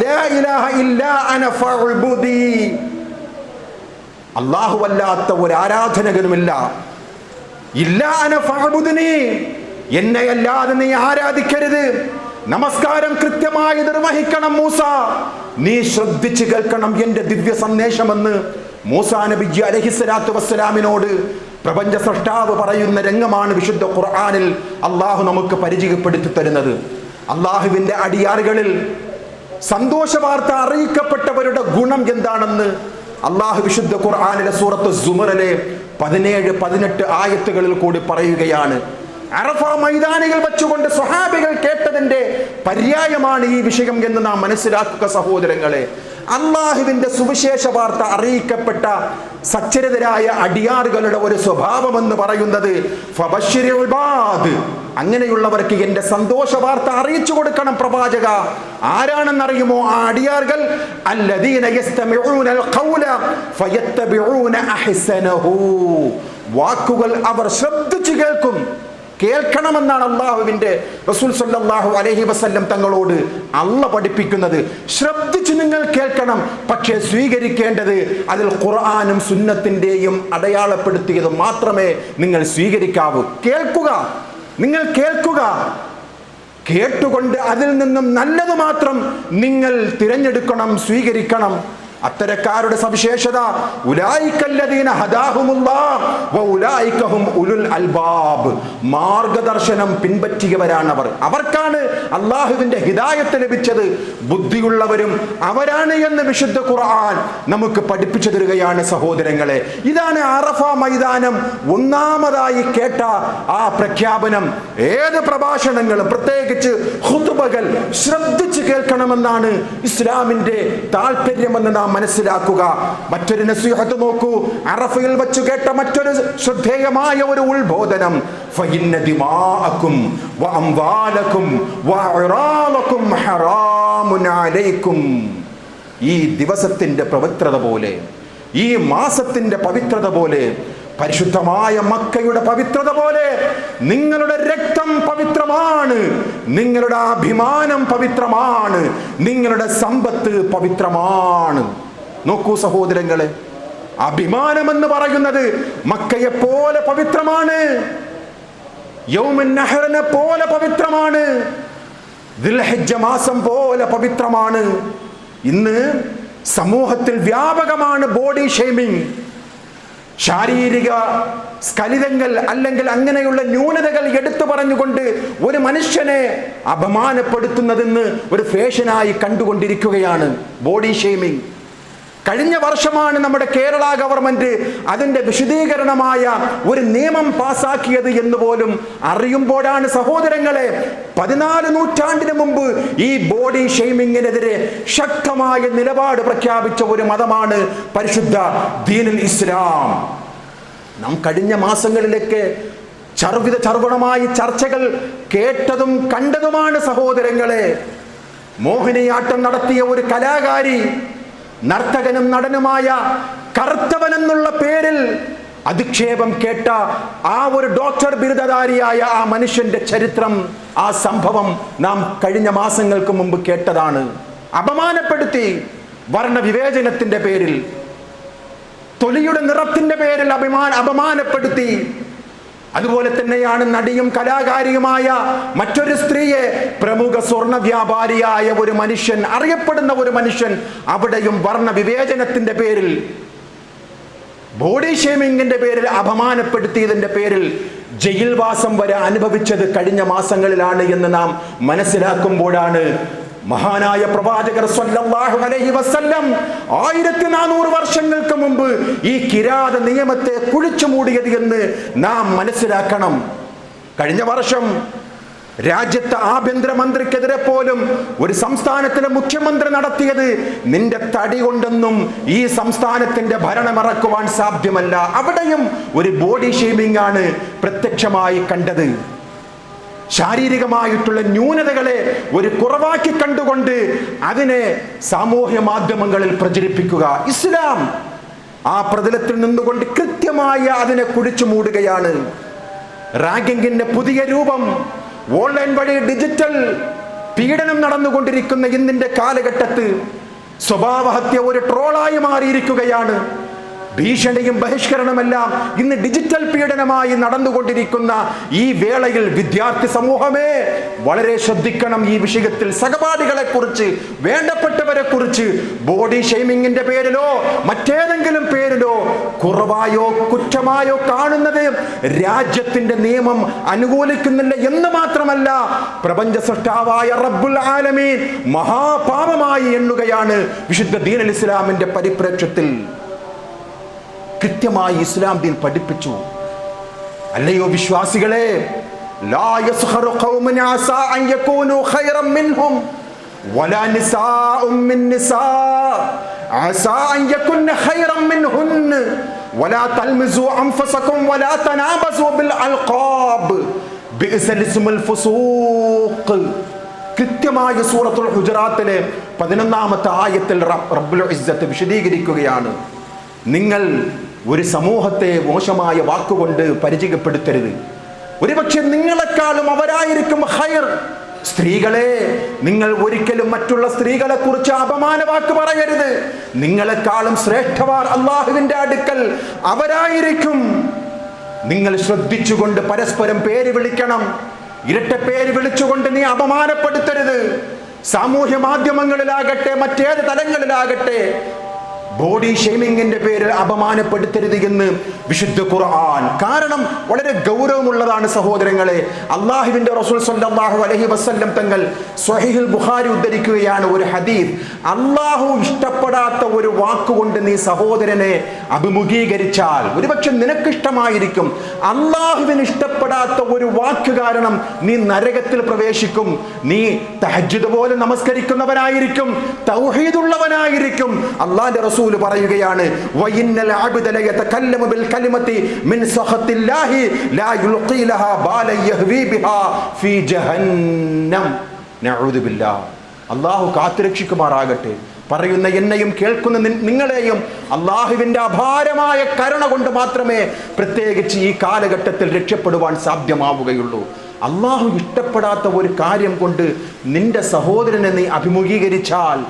ലാ ഇലാഹ ഇല്ലാ അന ഫഅ്ബുദി, അല്ലാഹുവല്ലാത്ത ഒരു ആരാധകനുമില്ല. ഇല്ലാ അന ഫഅ്ബുദ്നി, എന്നെ അല്ലാതെ നീ ആരാധിക്കരുത്. നമസ്കാരം കൃത്യമായി നിർവഹിക്കണം മൂസ, നീ ശ്രദ്ധിച്ചു കേൾക്കണം എന്റെ ദിവ്യ സന്ദേശമെന്ന് മൂസാ നബി അലൈഹിസ്സലാത്തു വസ്സലാമിനോട് പ്രപഞ്ച സൃഷ്ടാവ് പറയുന്ന രംഗമാണ് വിശുദ്ധ ഖുർആനിൽ അള്ളാഹു നമുക്ക് പരിചയപ്പെടുത്തി തരുന്നത്. അള്ളാഹുവിന്റെ അടിയാറുകളിൽ സന്തോഷ വാർത്ത അറിയിക്കപ്പെട്ടവരുടെ ഗുണം എന്താണെന്ന് അള്ളാഹു വിശുദ്ധ ഖുർആനിലെ സൂറത്ത് സുമറിലെ 17-18 ആയത്തുകളിൽ കൂടി പറയുകയാണ്. അറഫ മൈതാനികൾ വെച്ചുകൊണ്ട് സ്വഹാബികൾ കേട്ടതിന്റെ പര്യായമാണ് ഈ വിഷയം എന്ന് നാം മനസ്സിലാക്കുക സഹോദരങ്ങളെ. അള്ളാഹുവിന്റെ സുവിശേഷ വാർത്ത അറിയിക്കപ്പെട്ട സച്ചരിതരായ അടിയാറുകളുടെ ഒരു സ്വഭാവം എന്ന് പറയുന്നത് ഫബശ്ശിരിൽ ഇബാദ്, അങ്ങനെയുള്ളവർക്ക് എന്റെ സന്തോഷ വാർത്ത അറിയിച്ചു കൊടുക്കണം പ്രവാചക. ആരാണെന്നറിയുമോ ആ അടിയാറുകൾ? അല്ലദീന യസ്തമിഊനൽ ഖൗല ഫയത്തബിഊന അഹ്സനഹു, വാക്കുകൾ അവർ ശ്രദ്ധിച്ചു കേൾക്കണമെന്നാണ് അള്ളാഹുവിന്റെ റസൂൽ സല്ലല്ലാഹു അലൈഹി വസല്ലം തങ്ങളോട് അള്ളാഹ് പഠിപ്പിക്കുന്നത്. ശ്രദ്ധിച്ചു നിങ്ങൾ കേൾക്കണം. പക്ഷേ സ്വീകരിക്കേണ്ടത് അതിൽ ഖുർആനും സുന്നത്തിന്റെയും അടയാളപ്പെടുത്തിയത് മാത്രമേ നിങ്ങൾ സ്വീകരിക്കാവൂ. കേൾക്കുക, നിങ്ങൾ കേൾക്കുക. കേട്ടുകൊണ്ട് അതിൽ നിന്നും നല്ലത് മാത്രം നിങ്ങൾ തിരഞ്ഞെടുക്കണം, സ്വീകരിക്കണം. അത്തരക്കാരുടെ സവിശേഷത ഉലൈകല്ലദീന ഹദാഹുമുല്ലാഹ് വഉലൈക ഹും ഉലുൽ അൽബാബ്. മാർഗദർശനം പിൻപറ്റിയവരാണ് അവർ. അവർക്കാണ് അല്ലാഹുവിന്റെ ഹിദായത്ത് ലഭിച്ചത്. ബുദ്ധിയുള്ളവരും അവരാണ് എന്ന് വിശുദ്ധ ഖുർആൻ നമുക്ക് പഠിപ്പിച്ചു തരികയാണ് സഹോദരങ്ങളെ. ഇതാണ് അറഫ മൈതാനം ഒന്നാമതായി കേട്ട ആ പ്രഖ്യാപനം. ഏത് പ്രഭാഷണങ്ങളും പ്രത്യേകിച്ച് ഖുതുബകൾ ശ്രദ്ധിച്ച് കേൾക്കണമെന്നാണ് ഇസ്ലാമിന്റെ താല്പര്യമെന്ന് നാം മനസ്സിലാക്കുക. മറ്റൊരു നസീഹത്ത് നോക്കൂ. അറഫയിൽ വെച്ച് കേട്ട മറ്റൊരു ശ്രദ്ധേയമായ ഒരു ഉത്ബോധനം, ഫഇന്ന ദിമാഅകും വഅംവാലകും വഅറാലകും ഹറാമുൻ അലൈക്കും. ഈ ദിവസത്തിന്റെ പവിത്രത പോലെ, ഈ മാസത്തിന്റെ പവിത്രത പോലെ, പരിശുദ്ധമായ മക്കയുടെ പവിത്രത പോലെ നിങ്ങളുടെ രക്തം പവിത്രമാണ്, നിങ്ങളുടെ അഭിമാനം പവിത്രമാണ്, നിങ്ങളുടെ സമ്പത്ത് പവിത്രമാണ്. നോക്കൂ സഹോദരങ്ങളെ, അഭിമാനമെന്ന് പറയുന്നത് മക്കയെ പോലെ പവിത്രമാണ്, യൗമുൻ നഹറിനെ പോലെ പവിത്രമാണ്, ദുൽഹിജ്ജ മാസം പോലെ പവിത്രമാണ്. ഇന്ന് സമൂഹത്തിൽ വ്യാപകമാണ് ബോഡി ഷെയ്മിങ്. ശാരീരിക സ്ഖലിതങ്ങൾ അല്ലെങ്കിൽ അങ്ങനെയുള്ള ന്യൂനതകൾ എടുത്തു പറഞ്ഞുകൊണ്ട് ഒരു മനുഷ്യനെ അപമാനപ്പെടുത്തുന്നതെന്ന് ഒരു ഫാഷനായി കണ്ടുകൊണ്ടിരിക്കുകയാണ് ബോഡി ഷെയ്മിങ്. കഴിഞ്ഞ വർഷമാണ് നമ്മുടെ കേരള ഗവൺമെന്റ് അതിന്റെ വിശദീകരണമായ ഒരു നിയമം പാസാക്കിയത് എന്ന് പോലും അറിയുമ്പോഴാണ് സഹോദരങ്ങളെ, 14 നൂറ്റാണ്ടിന് മുമ്പ് ഈ ബോഡി ഷെയ്മിങ്ങിനെതിരെ ശക്തമായ നിലപാട് പ്രഖ്യാപിച്ച ഒരു മതമാണ് പരിശുദ്ധ ദീനുൽ ഇസ്ലാം. നാം കഴിഞ്ഞ മാസങ്ങളിലേക്ക് ചർവണമായി ചർച്ചകൾ കേട്ടതും കണ്ടതുമാണ് സഹോദരങ്ങളെ. മോഹിനിയാട്ടം നടത്തിയ ഒരു കലാകാരി, നർത്തകനും നടനുമായ കർത്തവൻ എന്നുള്ള പേരിൽ അധിക്ഷേപം കേട്ട ആ ഒരു ഡോക്ടർ ബിരുദധാരിയായ ആ മനുഷ്യന്റെ ചരിത്രം, ആ സംഭവം നാം കഴിഞ്ഞ മാസങ്ങൾക്ക് മുമ്പ് കേട്ടതാണ്. അപമാനപ്പെടുത്തി, വർണ്ണവിവേചനത്തിന്റെ പേരിൽ, തൊലിയുടെ നിറത്തിന്റെ പേരിൽ അപമാനപ്പെടുത്തി. അതുപോലെ തന്നെയാണ് നടിയും കലാകാരിയുമായ മറ്റൊരു സ്ത്രീയെ, പ്രമുഖ സ്വർണ്ണ വ്യാപാരിയായ ഒരു മനുഷ്യൻ, അറിയപ്പെടുന്ന ഒരു മനുഷ്യൻ, അവിടെയും വർണ്ണ വിവേചനത്തിന്റെ പേരിൽ, ബോഡി ഷേമിങ്ങിന്റെ പേരിൽ അപമാനപ്പെടുത്തിയതിന്റെ പേരിൽ ജയിൽവാസം വരെ അനുഭവിച്ചത് കഴിഞ്ഞ മാസങ്ങളിലാണ് എന്ന് നാം മനസ്സിലാക്കുമ്പോഴാണ് മഹാനായ പ്രവാചകർ സ്വല്ലല്ലാഹു അലൈഹി വസല്ലം 1400 വർഷങ്ങൾക്ക് മുമ്പ് ഈ കിരാത നിയമത്തെ കുഴിച്ചു മൂടിയത് എന്ന് നാം മനസ്സിലാക്കണം. കഴിഞ്ഞ വർഷം രാജ്യത്തെ ആഭ്യന്തരമന്ത്രിക്കെതിരെ പോലും ഒരു സംസ്ഥാനത്തിലെ മുഖ്യമന്ത്രി നടത്തിയത്, നിന്റെ തടി കൊണ്ടൊന്നും ഈ സംസ്ഥാനത്തിന്റെ ഭരണമിറക്കുവാൻ സാധ്യമല്ല. അവിടെയും ഒരു ബോഡി ഷേമിംഗ് ആണ് പ്രത്യക്ഷമായി കണ്ടത്. ശാരീരികമായിട്ടുള്ള ന്യൂനതകളെ ഒരു കുറവാക്കി കണ്ടുകൊണ്ട് അതിനെ സാമൂഹ്യ മാധ്യമങ്ങളിൽ പ്രചരിപ്പിക്കുക. ഇസ്ലാം ആ പ്രതലത്തിൽ നിന്നുകൊണ്ട് കൃത്യമായി അതിനെ കുഴിച്ചു മൂടുകയാണ്. റാഗിങ്ങിന്റെ പുതിയ രൂപം, ഓൺലൈൻ വഴി ഡിജിറ്റൽ പീഡനം നടന്നുകൊണ്ടിരിക്കുന്ന ഇന്നിന്റെ കാലഘട്ടത്തിൽ സ്വഭാവഹത്യ ഒരു ട്രോളായി മാറിയിരിക്കുകയാണ്. ഭീഷണിയും ബഹിഷ്കരണമെല്ലാം ഇന്ന് ഡിജിറ്റൽ പീഡനമായി നടന്നുകൊണ്ടിരിക്കുന്ന ഈ വേളയിൽ വിദ്യാർത്ഥി സമൂഹമേ വളരെ ശ്രദ്ധിക്കണം. ഈ വിഷയത്തിൽ സഹപാഠികളെ കുറിച്ച്, വേണ്ടപ്പെട്ടവരെ കുറിച്ച് ബോഡി ഷെയ്മിങ്ങിന്റെ പേരിലോ മറ്റേതെങ്കിലും പേരിലോ കുറവായോ കുറ്റമായോ കാണുന്നത് രാജ്യത്തിന്റെ നിയമം അനുകൂലിക്കുന്നില്ല എന്ന് മാത്രമല്ല, പ്രപഞ്ച സൃഷ്ടാവായ റബ്ബുൽ ആലമീൻ മഹാപാപമായി എണ്ണുകയാണ് വിശുദ്ധ ദീനുൽ ഇസ്ലാമിന്റെ പരിപ്രേക്ഷ്യത്തിൽ. കൃത്യമായി ഇസ്ലാം ദീൻ പഠിപ്പിച്ചു. അല്ലയോ വിശ്വാസികളെ, ലാ യസ്ഖറു ഖൗമുൻ അസാ അൻ യകൂനു ഖൈറൻ മിൻഹും വലാ നിസാഉം മിൻ നിസാ അസാ അൻ യകുന്ന ഖൈറൻ മിൻഹുൻ വലാ തൽമിസു അൻഫസകും വലാ തനാബസു ബിൽ അൽഖാബ് ബിഅസൽ ഇസ്മുൽ ഫുസൂഖ്. കൃത്യമായ സൂറത്തുൽ ഹുജറാത്തിലെ 11ാമത്തെ ആയത്തിൽ റബ്ബുൽ ഇസ്സത്ത് വിശദീകരിക്കുകയാണ്, നിങ്ങൾ ഒരു സമൂഹത്തെ മോശമായ വാക്കുകൊണ്ട് പരിചയപ്പെടുത്തരുത്. ഒരുപക്ഷെ നിങ്ങളെക്കാളും അവരായിരിക്കും ഖൈർ, സ്ത്രീകളെ, നിങ്ങൾ ഒരിക്കലും മറ്റുള്ള സ്ത്രീകളെ കുറിച്ച് അപമാന വാക്ക് പറയരുത്. നിങ്ങളെക്കാളും ശ്രേഷ്ഠവാർ അള്ളാഹുവിന്റെ അടുക്കൽ അവരായിരിക്കും. നിങ്ങൾ ശ്രദ്ധിച്ചുകൊണ്ട് പരസ്പരം പേര് വിളിക്കണം. ഇരട്ട പേര് വിളിച്ചുകൊണ്ട് നീ അപമാനപ്പെടുത്തരുത്. സാമൂഹ്യ മാധ്യമങ്ങളിലാകട്ടെ മറ്റേത് തലങ്ങളിലാകട്ടെ ബോഡി ഷെയ്മിങ്ങിന്റെ പേരിൽ അപമാനപ്പെടുത്തരുത് എന്ന് വിശുദ്ധ ഖുർആൻ. കാരണം വളരെ ഗൗരവമുള്ളതാണ് സഹോദരങ്ങളെ. അള്ളാഹുവിന്റെ റസൂൽ സ്വല്ലല്ലാഹു അലൈഹി വസല്ലം തങ്ങൾ സ്വഹീഹുൽ ബുഖാരി ഉദ്ധരിക്കുകയാണ് ഒരു ഹദീസ്. അള്ളാഹു ഇഷ്ടപ്പെടാത്ത ഒരു വാക്കുകൊണ്ട് നീ സഹോദരനെ അഭിമുഖീകരിച്ചാൽ ഒരുപക്ഷെ നിനക്കിഷ്ടമായിരിക്കും. അള്ളാഹുവിന് ഇഷ്ടപ്പെടാത്ത ഒരു വാക്ക് കാരണം നീ നരകത്തിൽ പ്രവേശിക്കും. നീ തഹജ്ജുദ് പോലെ നമസ്കരിക്കുന്നവനായിരിക്കും, തൗഹീദുള്ളവനായിരിക്കും. അള്ളാഹുവിന്റെ റസൂൽ പറയുകയാണ്, വഇന്നൽ അബ്ദ ലയതകല്ലമു ബിൽ കലിമതി മിൻ സഖത്തില്ലാഹി ലാ യുൽഖി ലഹാ ബാല യഹ്വി ബിഹാ ഫീ ജഹന്നം. നഊദു ബില്ലാഹ്. അല്ലാഹു കാത്തുരക്ഷിക്കുമാറാകട്ടെ. പറയുന്ന എന്നെയും കേൾക്കുന്ന നിങ്ങളെയും അള്ളാഹുവിന്റെ അപാരമായ കരുണ കൊണ്ട് മാത്രമേ പ്രത്യേകിച്ച് ഈ കാലഘട്ടത്തിൽ രക്ഷപ്പെടുവാൻ സാധ്യമാവുകയുള്ളൂ. അള്ളാഹു ഇഷ്ടപ്പെടാത്ത ഒരു കാര്യം കൊണ്ട് നിന്റെ സഹോദരനെ നീ അഭിമുഖീകരിച്ചാൽ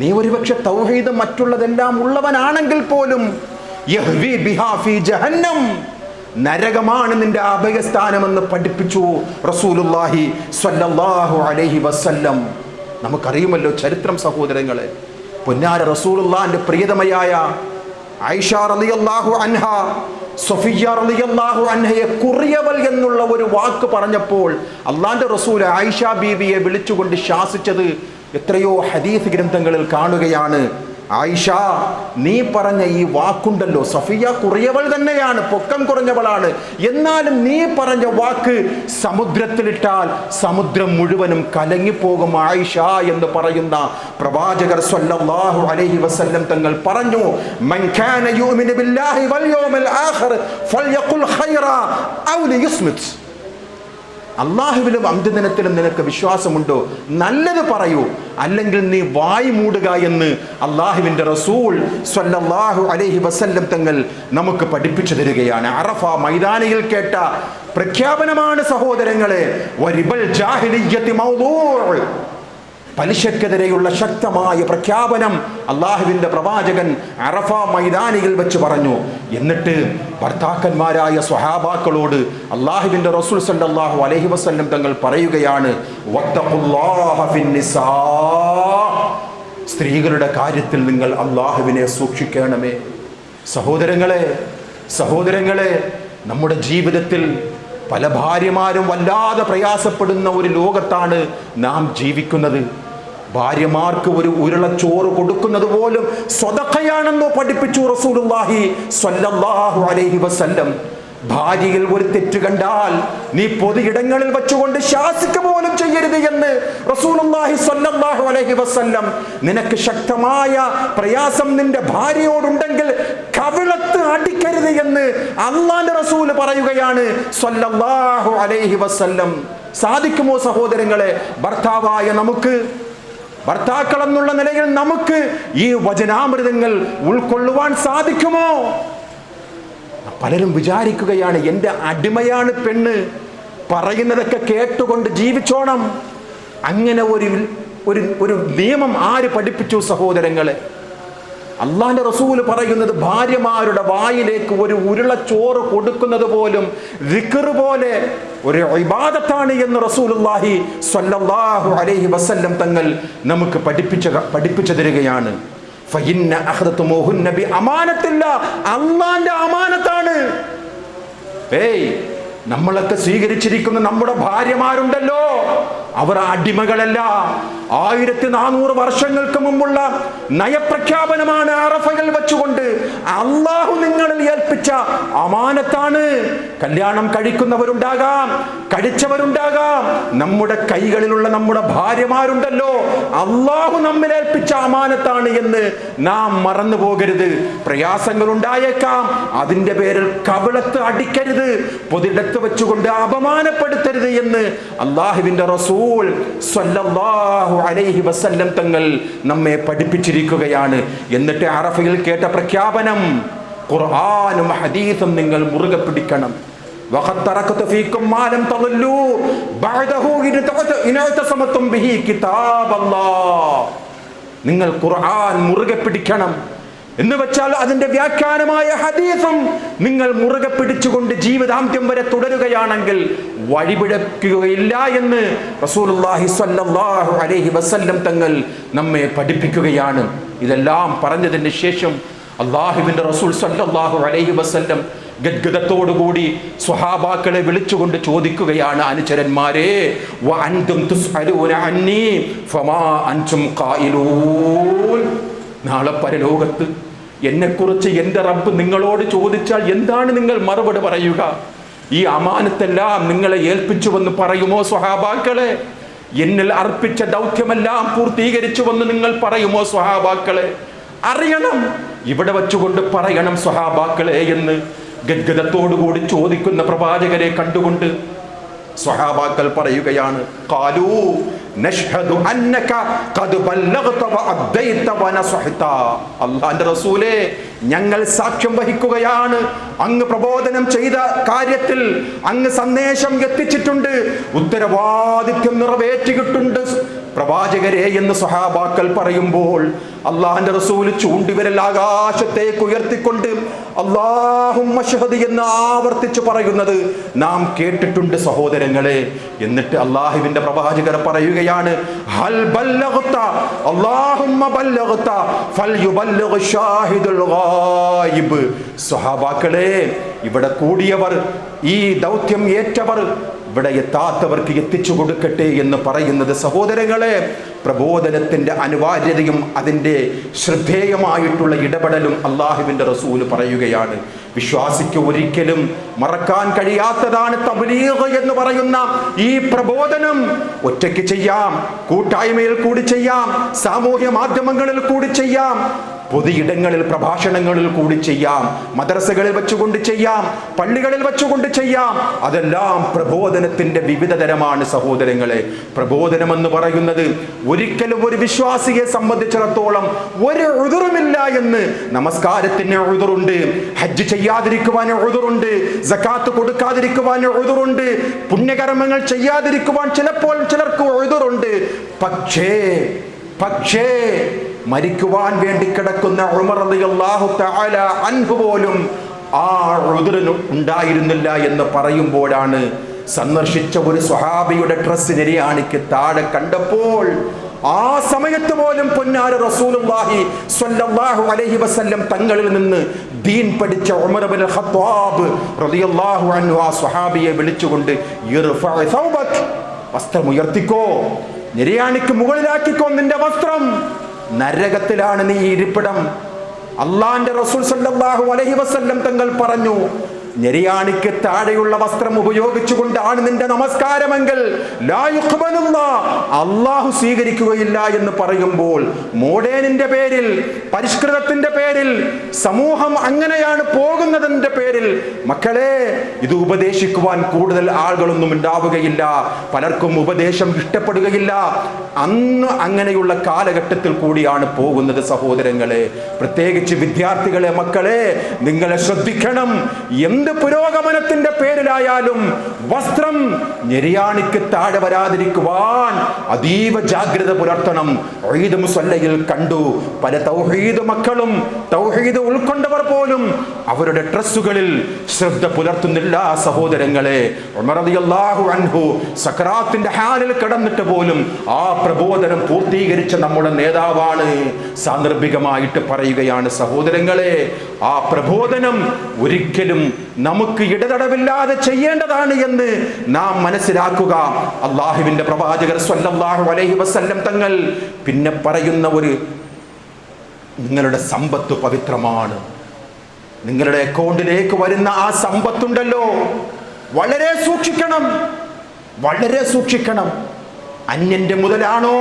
നീ ഒരുപക്ഷെ തൗഹീദ് മറ്റുള്ളതെല്ലാം ഉള്ളവനാണെങ്കിൽ പോലും യഹ്വി ബിഹാ ഫീ ജഹന്നം, നരകമാണ് നിന്റെ അഭയസ്ഥാനമെന്ന് പഠിപ്പിച്ചു റസൂലുള്ളാഹി സ്വല്ലല്ലാഹു അലൈഹി വസല്ലം. നമുക്കറിയുമല്ലോ ചരിത്രം സഹോദരങ്ങളെ. പൊന്നാര റസൂലുള്ളാഹിന്റെ പ്രിയതമയായ ആയിഷ റളിയല്ലാഹു അൻഹ സഫിയ്യ റളിയല്ലാഹു അൻഹയെ കുറിയവൾ എന്നുള്ള ഒരു വാക്ക് പറഞ്ഞപ്പോൾ അള്ളാന്റെ റസൂൽ ആയിഷ ബീവിയെ വിളിച്ചുകൊണ്ട് ശാസിച്ചത് എത്രയോ ഹദീസ് ഗ്രന്ഥങ്ങളിൽ കാണുകയാണ്. ആയിഷ, നീ പറഞ്ഞ ഈ വാക്കുണ്ടല്ലോ, സഫിയ കുറിയവൾ തന്നെയാണ്, പൊക്കം കുറഞ്ഞവളാണ്, എന്നാലും നീ പറഞ്ഞ വാക്ക് സമുദ്രത്തിലിട്ടാൽ സമുദ്രം മുഴുവനും കലങ്ങിപ്പോകും ആയിഷ എന്ന് പറയുന്ന പ്രവാചകർ സ്വല്ലല്ലാഹു അലൈഹി വസല്ലം തങ്ങൾ പറഞ്ഞു, മൻ കാന യുഅ്മിനു ബില്ലാഹി വൽ യൗമിൽ ആഖിർ ഫൽയഖുൽ ഖൈറാ ഔ ലിയസ്മിത്. അള്ളാഹുവിലും അന്ത്യദിനത്തിലും നിനക്ക് വിശ്വാസമുണ്ടോ, നല്ലത് പറയൂ, അല്ലെങ്കിൽ നീ വായി മൂടുക എന്ന് അള്ളാഹുവിന്റെ റസൂൽ സ്വല്ലല്ലാഹു അലൈഹി വസല്ലം തങ്ങൾ നമുക്ക് പഠിപ്പിച്ചു തരികയാണ്. അറഫ മൈതാനിയിൽ കേട്ട പ്രഖ്യാപനമാണ് സഹോദരങ്ങളെ. വരിബൽ ജാഹിലിയ്യത്തി മൗദൂഅ്, പലിശക്കെതിരെയുള്ള ശക്തമായ പ്രഖ്യാപനം അള്ളാഹുവിന്റെ പ്രവാചകൻ അറഫ മൈതാനിയിൽ വെച്ച് പറഞ്ഞു. എന്നിട്ട് ഭർത്താക്കന്മാരായ സ്വഹാബാക്കളോട് അള്ളാഹുവിന്റെ റസൂൽ സല്ലല്ലാഹു അലൈഹി വസല്ലം തങ്ങൾ പറയുകയാണ്, വത്തഖുല്ലാഹ ഫിന്നിസാ, സ്ത്രീകളുടെ കാര്യത്തിൽ നിങ്ങൾ അള്ളാഹുവിനെ സൂക്ഷിക്കണമേ. സഹോദരങ്ങളെ, നമ്മുടെ ജീവിതത്തിൽ പല ഭാര്യമാരും വല്ലാതെ പ്രയാസപ്പെടുന്ന ഒരു ലോകത്താണ് നാം ജീവിക്കുന്നത്. ഭാര്യമാർക്ക് ഒരു ഉരുളച്ചോറ് കൊടുക്കുന്നത് പോലും സ്വതഖയാണെന്നോ പഠിപ്പിച്ചു റസൂലുള്ളാഹി സ്വല്ലല്ലാഹു അലൈഹി വസല്ലം. ഭാര്യയിൽ ഒരു തെറ്റ് കണ്ടാൽ നീ പൊതുയിടങ്ങളിൽ വെച്ചുകൊണ്ട് ശാസിക്കുക പോലും ചെയ്യരുത് എന്ന് റസൂലുള്ളാഹി സ്വല്ലല്ലാഹു അലൈഹി വസല്ലം. നിനക്ക് ശക്തമായ പ്രയാസം നിന്റെ ഭാര്യയോടുണ്ടെങ്കിൽ കവിളത്ത് അടിക്കരുത് എന്ന് അള്ളാന്റെ റസൂൽ പറയുകയാണ് സ്വല്ലല്ലാഹു അലൈഹി വസല്ലം. സാധിക്കുമോ സഹോദരങ്ങളെ, ഭർത്താവായ നമുക്ക്, ഭർത്താക്കൾ എന്നുള്ള നിലയിൽ നമുക്ക് ഈ വചനാമൃതങ്ങൾ ഉൾക്കൊള്ളുവാൻ സാധിക്കുമോ? പലരും വിചാരിക്കുകയാണ് എൻ്റെ അടിമയാണ് പെണ്ണ്, പറയുന്നതൊക്കെ കേട്ടുകൊണ്ട് ജീവിച്ചോണം. അങ്ങനെ ഒരു നിയമം ആര് പഠിപ്പിച്ചു സഹോദരങ്ങളെ? അള്ളാന്റെ റസൂൽ പറയുന്നത് ഭാര്യമാരുടെ വായിലേക്ക് ഒരു ഉരുളച്ചോറ് കൊടുക്കുന്നത് പോലും ദിക്ർ പോലെ ഒരു ഇബാദത്താണ് എന്ന് റസൂലുള്ളാഹി സ്വല്ലല്ലാഹു അലൈഹി വസല്ലം തങ്ങൾ നമുക്ക് പഠിപ്പിച്ചു തരികയാണ്. ഫഇന്ന അഖദതുമുഹുന്ന ബി അമാനത്തില്ല, അള്ളാന്റെ അമാനത്താണ്. നമ്മളൊക്കെ സ്വീകരിച്ചിരിക്കുന്ന നമ്മുടെ ഭാര്യമാരുണ്ടല്ലോ, അവർ അടിമകളല്ല. 1400 വർഷങ്ങൾക്ക് മുമ്പുള്ള നയപ്രഖ്യാപനമാണ് അറഫയിൽ വെച്ചുകൊണ്ട് അള്ളാഹു നിങ്ങളിൽ ഏൽപ്പിച്ച അമാനത്താണ്. കല്യാണം കഴിക്കുന്നവരുണ്ടാകാം, കഴിച്ചവരുണ്ടാകാം, നമ്മുടെ കൈകളിലുള്ള നമ്മുടെ ഭാര്യമാരുണ്ടല്ലോ, അള്ളാഹു നമ്മിൽ ഏൽപ്പിച്ച അമാനത്താണ് എന്ന് നാം മറന്നു പോകരുത്. പ്രയാസങ്ങൾ ഉണ്ടായേക്കാം, അതിന്റെ പേരിൽ കവിളത്ത് അടിക്കരുത്, പൊതിടത്ത് വെച്ചുകൊണ്ട് അപമാനപ്പെടുത്തരുത് എന്ന് അള്ളാഹുവിന്റെ റസൂൽ സ്വല്ലല്ലാഹു അലൈഹി വസല്ലം തങ്ങൾ നമ്മെ പഠിപ്പിച്ചിരിക്കുകയാണ്. എന്നിട്ട് അറഫയിൽ കേട്ട പ്രഖ്യാപനം, ഖുർആനും ഹദീസും നിങ്ങൾ മുറുകെ പിടിക്കണം. വഖദ് തറകതു ഫീകും മാ ലം തളല്ലു ബഅദഹു ഇൻ ഇഅ്തസമതും ബിഹി കിതാബല്ലാഹ്. നിങ്ങൾ ഖുർആൻ മുറുകെ പിടിക്കണം എന്ന് വെച്ചാൽ അതിന്റെ വ്യാഖ്യാനമായ ഹദീസും നിങ്ങൾ മുറുകെ പിടിച്ചുകൊണ്ട് ജീവിതാന്ത്യം വരെ തുടരുകയാണെങ്കിൽ വഴിപിഴക്കുകയില്ല എന്ന് റസൂലുള്ളാഹി സ്വല്ലല്ലാഹു അലൈഹി വസല്ലം തങ്ങൾ നമ്മെ പഠിപ്പിക്കുകയാണ്. ഇതെല്ലാം പറഞ്ഞതിന് ശേഷം അല്ലാഹുവിന്റെ റസൂൽ സ്വല്ലല്ലാഹു അലൈഹി വസല്ലം ഗദ്ഗദത്തോടുകൂടി സ്വഹാബാക്കളെ വിളിച്ചുകൊണ്ട് ചോദിക്കുകയാണ്, അനുചരന്മാരെ, വഅൻതും തുസ്അലൂന അന്നി ഫമാ അൻതും ഖായിലൂൻ. നാളെ പരലോകത്ത് എന്നെക്കുറിച്ച് എൻ്റെ റബ്ബ് നിങ്ങളോട് ചോദിച്ചാൽ എന്താണ് നിങ്ങൾ മറുപടി പറയുക? ഈ അമാനത്തെല്ലാം നിങ്ങളെ ഏൽപ്പിച്ചുവെന്ന് പറയുമോ സ്വഹാബാക്കളെ? എന്നിൽ അർപ്പിച്ച ദൗത്യമെല്ലാം പൂർത്തീകരിച്ചുവെന്ന് നിങ്ങൾ പറയുമോ സ്വഹാബാക്കളെ? അറിയണം, ഇവിടെ വെച്ചുകൊണ്ട് പറയണം സ്വഹാബാക്കളെ എന്ന് ഗദ്ഗദത്തോടുകൂടി ചോദിക്കുന്ന പ്രവാചകരെ കണ്ടുകൊണ്ട് സ്വഹാബാക്കൾ പറയുകയാണ്, ഖാലൂ നഷ്ഹദു അന്നക ഖദ് ബല്ലഗ്ത വഅദ്ദൈത വനസഹത. അല്ലാഹുവിന്റെ റസൂലേ, ഞങ്ങൾ സാക്ഷ്യം വഹിക്കുകയാണ്, അങ്ങ് പ്രബോധനം ചെയ്ത കാര്യത്തിൽ അങ്ങ് സന്ദേശം എത്തിച്ചിട്ടുണ്ട്, ഉത്തരവാദിത്വം നിറവേറ്റിയിട്ടുണ്ട് പ്രവാചകരെ എന്ന് സ്വഹാബാക്കൾ പറയുമ്പോൾ അള്ളാഹുവിന്റെ റസൂൽ ചൂണ്ടിവിരൽ ആകാശത്തേക്ക് ഉയർത്തിക്കൊണ്ട് അല്ലാഹുമ്മ ഷഹദ് എന്ന് ആവർത്തിച്ച് പറയുന്നത് നാം കേട്ടിട്ടുണ്ട് സഹോദരങ്ങളെ. എന്നിട്ട് അള്ളാഹുവിന്റെ പ്രവാചകർ പറയുകയാണ്, ഹൽ ബല്ലഗ്ത അല്ലാഹുമ്മ ബല്ലഗ്ത ഫൽയുബല്ലിഗ് ഷാഹിദുൽ ഗായിബ്. സ്വഹാബാക്കളെ, ഇവിടെ കൂടിയവർ, ഈ ദൗത്യം ഏറ്റവർ ഇവിടെ എത്താത്തവർക്ക് എത്തിച്ചു കൊടുക്കട്ടെ എന്ന് പറയുന്നത് സഹോദരങ്ങളെ, പ്രബോധനത്തിന്റെ അനിവാര്യതയും അതിൻ്റെ ശ്രദ്ധേയമായിട്ടുള്ള ഇടപെടലും അള്ളാഹുവിൻ്റെ റസൂല് പറയുകയാണ്. വിശ്വാസിക്ക് ഒരിക്കലും മറക്കാൻ കഴിയാത്തതാണ് തബ്ലീഗ് എന്ന് പറയുന്ന ഈ പ്രബോധനം. ഒറ്റയ്ക്ക് ചെയ്യാം, കൂട്ടായ്മയിൽ കൂടി ചെയ്യാം, സാമൂഹ്യ മാധ്യമങ്ങളിൽ കൂടി ചെയ്യാം, പൊതുയിടങ്ങളിൽ പ്രഭാഷണങ്ങളിൽ കൂടി ചെയ്യാം, മദ്രസകളിൽ വെച്ചുകൊണ്ട് ചെയ്യാം, പള്ളികളിൽ വെച്ചുകൊണ്ട് ചെയ്യാം. അതെല്ലാം പ്രബോധനത്തിന്റെ വിവിധ തരമാണ് സഹോദരങ്ങളെ. പ്രബോധനം എന്ന് പറയുന്നത് ഒരിക്കലും ഒരു വിശ്വാസിയെ സംബന്ധിച്ചിടത്തോളം ഒരു ഉദുറുമില്ല എന്ന്. നമസ്കാരത്തിന് ഉദുറുണ്ട്, ഹജ്ജ് ചെയ്യാതിരിക്കുവാൻ ഉദുറുണ്ട്, സകാത്ത് കൊടുക്കാതിരിക്കുവാൻ ഉദുറുണ്ട്, പുണ്യകർമ്മങ്ങൾ ചെയ്യാതിരിക്കുവാൻ ചിലപ്പോൾ ചിലർക്ക് ഉദുറുണ്ട്. പക്ഷേ മരിക്കുവാൻ വേണ്ടി കിടക്കുന്ന ഉമർ റളിയല്ലാഹു തആല അൻഹു പോലും ആ ഉദ്റിന് ഉണ്ടായിരുന്നില്ല എന്ന് പറയുമ്പോഴാണ് സന്ദർശിച്ച ഒരു സ്വഹാബിയുടെ ഡ്രസ്സ് നിര്യാണിക്ക് താഴെ കണ്ടപ്പോൾ ആ സമയത്ത് പോലും പൊന്നാര റസൂലുള്ളാഹി സ്വല്ലല്ലാഹു അലൈഹി വസല്ലം തങ്ങളിൽ നിന്ന് ദീൻ പഠിച്ച ഉമർ ഇബ്നുൽ ഖത്താബ് റളിയല്ലാഹു അൻഹു ആ സ്വഹാബിയെ വിളിച്ചുകൊണ്ട് ഇർഫഅ സൗബക്, വസ്ത്രം ഉയർത്തിക്കോ, നിര്യാണിക്ക് മുകളിലാക്കിക്കോ നിന്റെ വസ്ത്രം, നരകത്തിലാണ് നീ ഇരിപ്പിടം. അള്ളാന്റെ റസൂൽ സല്ലല്ലാഹു അലൈഹി വസല്ലം തങ്ങൾ പറഞ്ഞു, നിര്യാണിക്ക് താഴെയുള്ള വസ്ത്രം ഉപയോഗിച്ചുകൊണ്ടാണ് നിന്റെ നമസ്കാരമെങ്കിൽ ലാ യുഖ്ബലുല്ലാഹ്, അള്ളാഹു സ്വീകരിക്കുകയില്ല എന്ന് പറയുമ്പോൾ മോഡേണിന്റെ പേരിൽ, പരിഷ്കൃതത്തിന്റെ പേരിൽ, സമൂഹം അങ്ങനെയാണ് പോകുന്നതിന്റെ പേരിൽ മക്കളെ ഇത് ഉപദേശിക്കുവാൻ കൂടുതൽ ആളുകളൊന്നും ഉണ്ടാവുകയില്ല. പലർക്കും ഉപദേശം ഇഷ്ടപ്പെടുകയില്ല. അന്ന് അങ്ങനെയുള്ള കാലഘട്ടത്തിൽ കൂടിയാണ് പോകുന്നത് സഹോദരങ്ങളെ. പ്രത്യേകിച്ച് വിദ്യാർത്ഥികളെ, മക്കളെ, നിങ്ങളെ ശ്രദ്ധിക്കണം. എന്ത് പുരോഗമനത്തിന്റെ പേരിലായാലും വസ്ത്രം നിര്യാണിക്ക് താഴെ വരാതിരിക്കുവാൻ അതീവ ജാഗ്രത പുലർത്തണം. ഈദ് മുസല്ലയിൽ കണ്ടു പല തൗഹീദ് മക്കളും, തൗഹീദ് ഉൾക്കൊണ്ടവർ പോലും അവരുടെ ഡ്രസ്സുകളിൽ ശ്രദ്ധ പുലർത്തുന്നില്ല സഹോദരങ്ങളെ. ഉമർ റളിയല്ലാഹു അൻഹു സക്രാത്തിന്റെ ഹാലിൽ കിടന്നിട്ട് പോലും ആ പ്രബോധനം പൂർത്തീകരിച്ച നമ്മുടെ നേതാവാണ്. സാന്ദർഭികമായിട്ട് പറയുകയാണ് സഹോദരങ്ങളെ, ആ പ്രബോധനം ഒരിക്കലും നമുക്ക് ഇടതടവില്ലാതെ ചെയ്യേണ്ടതാണ് എന്ന് നാം മനസ്സിലാക്കുക. അള്ളാഹുവിന്റെ പ്രവാചകർ സ്വല്ലല്ലാഹു അലൈഹി വസല്ലം തങ്ങൾ പിന്നെ പറയുന്ന നിങ്ങളുടെ സമ്പത്ത് പവിത്രമാണ്. നിങ്ങളുടെ അക്കൗണ്ടിലേക്ക് വരുന്ന ആ സമ്പത്തുണ്ടല്ലോ, വളരെ സൂക്ഷിക്കണം, വളരെ സൂക്ഷിക്കണം. അന്യന്റെ മുതലാണോ,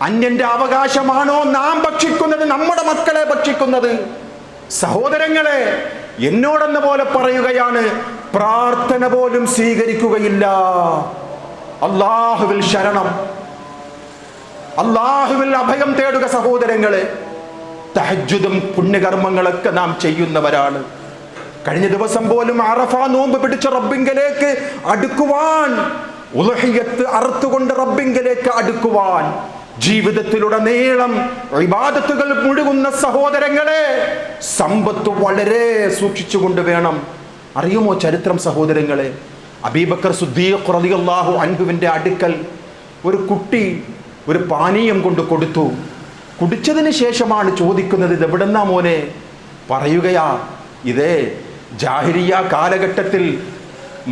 അന്യന്റെ അവകാശമാണോ നാം ഭക്ഷിക്കുന്നത്, നമ്മുടെ മക്കളെ ഭക്ഷിക്കുന്നത്? സഹോദരങ്ങളെ, എന്നോടെന്ന പോലെ പറയുകയാണ്, പ്രാർത്ഥന പോലും സ്വീകരിക്കുകയില്ല. അല്ലാഹുവിൽ ശരണം, അല്ലാഹുവിൽ അഭയം തേടുക സഹോദരങ്ങളെ. തഹജ്ജുദും പുണ്യകർമ്മങ്ങളൊക്കെ നാം ചെയ്യുന്നവരാണ്. കഴിഞ്ഞ ദിവസം പോലും അറഫ നോമ്പ് പിടിച്ച റബ്ബിങ്കലേക്ക് അടുക്കുവാൻ, ഉളുഹിയ്യത്ത് അറുത്തുകൊണ്ട് റബ്ബിങ്കലേക്ക് അടുക്കുവാൻ ജീവിതത്തിലുടനീളം ഇബാദത്തുകൾ മുഴുകുന്ന സഹോദരങ്ങളെ, സമ്പത്ത് വളരെ സൂക്ഷിച്ചുകൊണ്ട് വേണം. അറിയുമോ ചരിത്രം സഹോദരങ്ങളെ? അബൂബക്കർ സിദ്ദീഖ് റളിയല്ലാഹു അൻഹുവിന്റെ അടുക്കൽ ഒരു കുട്ടി ഒരു പാനീയം കൊണ്ട് കൊടുത്തു. കുടിച്ചതിന് ശേഷമാണ് ചോദിക്കുന്നത്, ഇത് എവിടെന്നാ മോനെ? പറയുകയാ, ഇതേ ജാഹിലിയ കാലഘട്ടത്തിൽ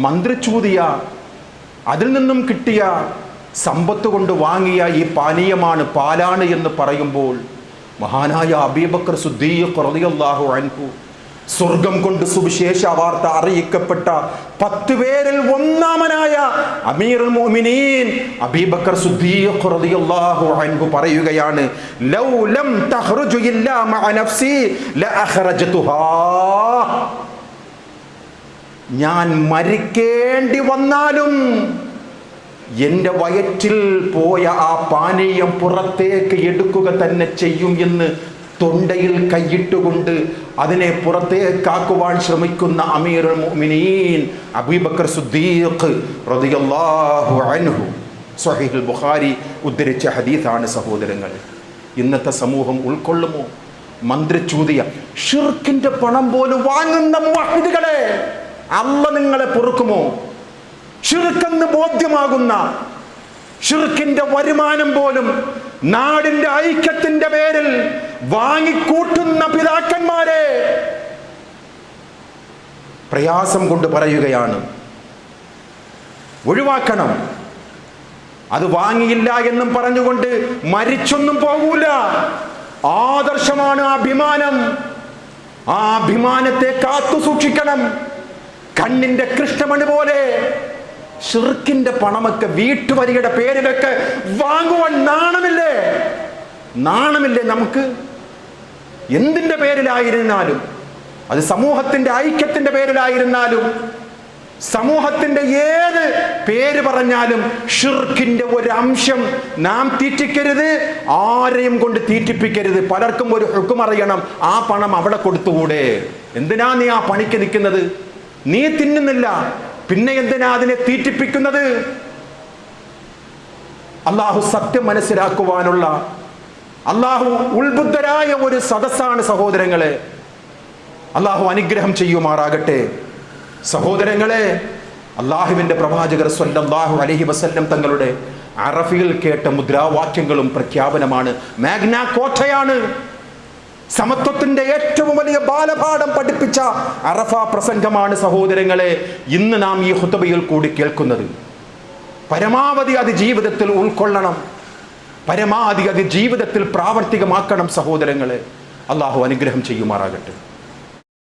മന്ത്രിച്ചൂതിയ അതിൽ നിന്നും കിട്ടിയ സമ്പത്ത് കൊണ്ട് വാങ്ങിയ ഈ പാനീയമാണ്, പാലാണ് എന്ന് പറയുമ്പോൾ മഹാനായ അബൂബക്കർ സിദ്ദീഖ് റളിയല്ലാഹു അൻഹു, സ്വർഗം കൊണ്ട് സുവിശേഷ വാർത്ത അറിയിക്കപ്പെട്ട 10 പേരിൽ ഒന്നാമനായ അമീറുൽ മുഅ്മിനീൻ അബൂബക്കർ സിദ്ദീഖ് റളിയല്ലാഹു അൻഹു പറയുകയാണ്, ലൗ ലം തഖ്റുജു ഇല്ലാ മഅ നഫ്സി ലഅഖറജതുഹാ. ഞാൻ മരിക്കേണ്ടി വന്നാലും എൻ്റെ വയറ്റിൽ പോയ ആ പാനീയം പുറത്തേക്ക് എടുക്കുക തന്നെ ചെയ്യും എന്ന് തൊണ്ടയിൽ കൈയിട്ടുകൊണ്ട് അതിനെ പുറത്തേക്കാക്കുവാൻ ശ്രമിക്കുന്ന അമീറുൽ മുഅ്മിനീൻ അബൂബക്കർ സിദ്ദീഖ് റളിയല്ലാഹു അൻഹു. സ്വഹീഹുൽ ബുഖാരി ഉദ്ധരിച്ച ഹദീസാണ് സഹോദരങ്ങൾ. ഇന്നത്തെ സമൂഹം ഉൾക്കൊള്ളുമോ? മന്ത്രിച്ചൂതിയ ഷിർക്കിന്റെ പണം പോലും വാങ്ങുന്ന മുവഹിദുകളെ അല്ലാഹ് നിങ്ങളെ പൊറുക്കുമോ? ഷിർക്കെന്ന് ബോധ്യമാകുന്ന ഷിർക്കിന്റെ വരുമാനം പോലും നാടിന്റെ ഐക്യത്തിന്റെ പേരിൽ വാങ്ങിക്കൂട്ടുന്ന പിതാക്കന്മാരെ പ്രയാസം കൊണ്ട് പറയുകയാണ്, ഒഴിവാക്കണം. അത് വാങ്ങിയില്ല എന്നും പറഞ്ഞുകൊണ്ട് മരിച്ചൊന്നും പോകൂല. ആദർശമാണ് അഭിമാനം. ആ അഭിമാനത്തെ കാത്തു സൂക്ഷിക്കണം. കണ്ണിന്റെ കൃഷ്ണമണി പോലെ ഷിർക്കിന്റെ പണമൊക്കെ വീട്ടുവരിയുടെ പേരിലൊക്കെ വാങ്ങുവാൻ നാണമില്ലേ? നാണമില്ലേ നമുക്ക്? എന്തിന്റെ പേരിലായിരുന്നാലും, അത് സമൂഹത്തിന്റെ ഐക്യത്തിന്റെ പേരിലായിരുന്നാലും, സമൂഹത്തിന്റെ ഏത് പേര് പറഞ്ഞാലും ഷിർക്കിന്റെ ഒരു അംശം നാം തീറ്റിക്കരുത്, ആരെയും കൊണ്ട് തീറ്റിപ്പിക്കരുത്. പലർക്കും ഒരു ഹുക്കം അറിയണം, ആ പണം അവിടെ കൊടുത്തുകൂടെ? എന്തിനാ നീ ആ പണിക്ക് നിൽക്കുന്നത്? നീ തിന്നുന്നില്ല, പിന്നെ എന്തിനാ അതിനെ തീറ്റിപ്പിക്കുന്നത്? അള്ളാഹു സത്യം മനസ്സിലാക്കുവാനുള്ള, അള്ളാഹു ഉത്ബുദ്ധരായ ഒരു സദസ്സാണ് സഹോദരങ്ങളെ. അള്ളാഹു അനുഗ്രഹം ചെയ്യുമാറാകട്ടെ. സഹോദരങ്ങളെ, അള്ളാഹുവിന്റെ പ്രവാചകർ സ്വല്ലല്ലാഹു അലൈഹി വസല്ലം തങ്ങളുടെ അറഫയിൽ കേട്ട മുദ്രാവാക്യങ്ങളും പ്രഖ്യാപനമാണ്. മാഗ്നാ കോട്ടയാണ്. സമത്വത്തിന്റെ ഏറ്റവും വലിയ ബാലപാഠം പഠിപ്പിച്ച അറഫ പ്രസംഗമാണ് സഹോദരങ്ങളെ ഇന്ന് നാം ഈ ഖുതുബയിൽ കൂടി കേൾക്കുന്നത്. പരമാവധി അത് ജീവിതത്തിൽ ഉൾക്കൊള്ളണം, പരമാവധി അത് ജീവിതത്തിൽ പ്രാവർത്തികമാക്കണം സഹോദരങ്ങളെ. അള്ളാഹു അനുഗ്രഹം ചെയ്യുമാറാകട്ടെ.